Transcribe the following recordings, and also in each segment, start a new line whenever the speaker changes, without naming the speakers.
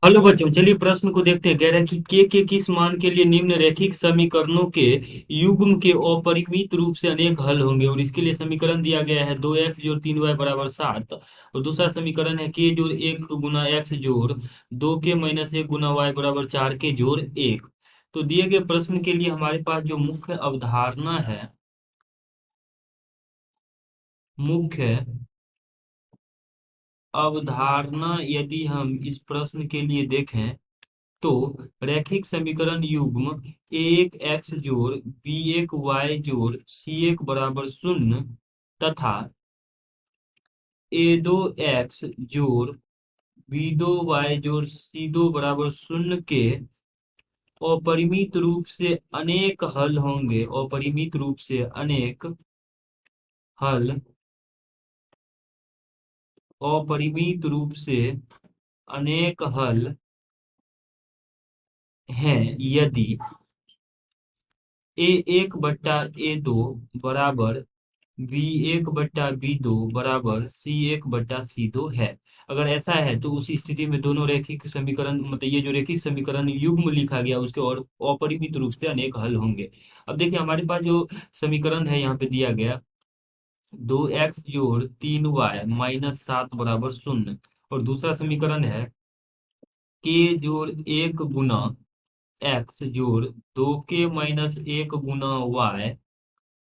Hello बच्चों, चलिए प्रश्न को देखते हैं। कह रहा है कि के किस मान के लिए निम्न रैखिक समीकरणों के युग्म के अपरिमित रूप से अनेक हल होंगे। और इसके लिए समीकरण दिया गया है 2x जोड़ 3y बराबर 7। और दूसरा समीकरण है के जोड़ 1 गुना एक्स जोड़ 2k-1 गुना y बराबर 4k जोड़ 1। तो दिए गए प्रश्न के लिए हमारे पास जो मुख्य अवधारणा है, मुख्य अवधारणा यदि हम इस प्रश्न के लिए देखें तो रैखिक समीकरण युग्म एक एक्स जोड़ बी एक वाई जोड़ सी एक बराबर शून्य तथा ए दो एक्स जोड़ बी दो वाई जोड़ सी दो बराबर शून्य के अपरिमित रूप से अनेक हल होंगे। अपरिमित रूप से अनेक हल, अपरिमित रूप से अनेक हल हैं यदि ए एक बट्टा ए दो बराबर बी एक बट्टा बी दो बराबर सी एक बट्टा सी दो है। अगर ऐसा है तो उस स्थिति में दोनों रैखिक समीकरण, मतलब ये जो रैखिक समीकरण युग्म लिखा गया उसके और अपरिमित रूप से अनेक हल होंगे। अब देखिए हमारे पास जो समीकरण है यहाँ पे दिया गया 2x जोड़ 3y-7 बराबर शून्य। और दूसरा समीकरण है के जोड़ 1 गुना एक्स जोड़ 2k-1 गुना वाई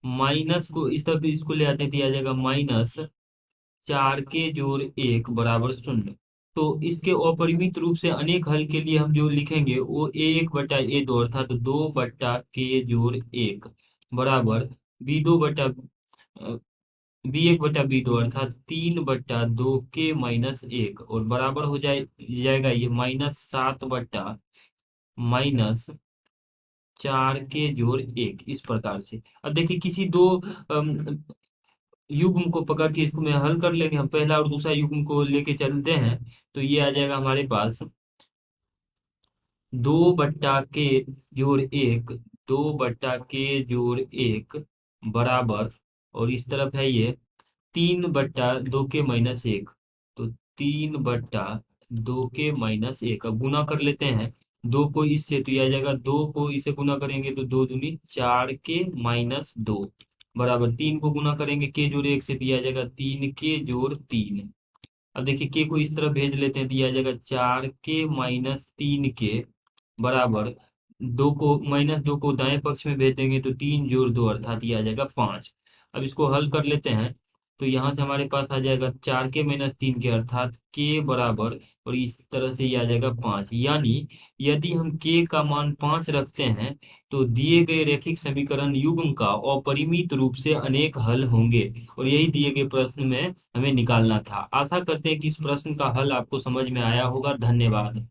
माइनस को इस तरफ इसको ले आते दिया जाएगा -4k जोड़ 1 बराबर शून्य। तो इसके अपरिमित रूप से अनेक हल के लिए हम जो लिखेंगे वो a1/a2 अर्थात 2/k जोड़ 1 बराबर b1/b2 अर्थात 3/2k-1 और बराबर हो जाएगा ये -7/-4k जोड़ 1 इस प्रकार से। अब देखिए किसी दो अम, युग्म को पकड़ के इसको में हल कर लेंगे हम। पहला और दूसरा युग्म को लेके चलते हैं तो ये आ जाएगा हमारे पास 2/k जोड़ 1, 2/k जोड़ 1 बराबर, और इस तरफ है ये 3/2k-1। तो 3/2k-1। अब गुना कर लेते हैं दो को इससे, तो ये आ जाएगा 2 को इसे गुना करेंगे तो 2 दूनी 4k-2 बराबर 3 को गुना करेंगे के जोड़ 1 से दिया जाएगा 3k जोड़ 3। अब देखिए के को इस तरफ भेज लेते हैं, दिया जाएगा 4k-3k बराबर 2 को दाएं पक्ष में भेज देंगे तो 3 जोड़ 2 अर्थात ये आ जाएगा 5। अब इसको हल कर लेते हैं तो यहाँ से हमारे पास आ जाएगा 4k-3 के अर्थात के बराबर, और इस तरह से ये आ जाएगा 5। यानी यदि हम के का मान 5 रखते हैं तो दिए गए रैखिक समीकरण युग्म का अपरिमित रूप से अनेक हल होंगे। और यही दिए गए प्रश्न में हमें निकालना था। आशा करते हैं कि इस प्रश्न का हल आपको समझ में आया होगा। धन्यवाद।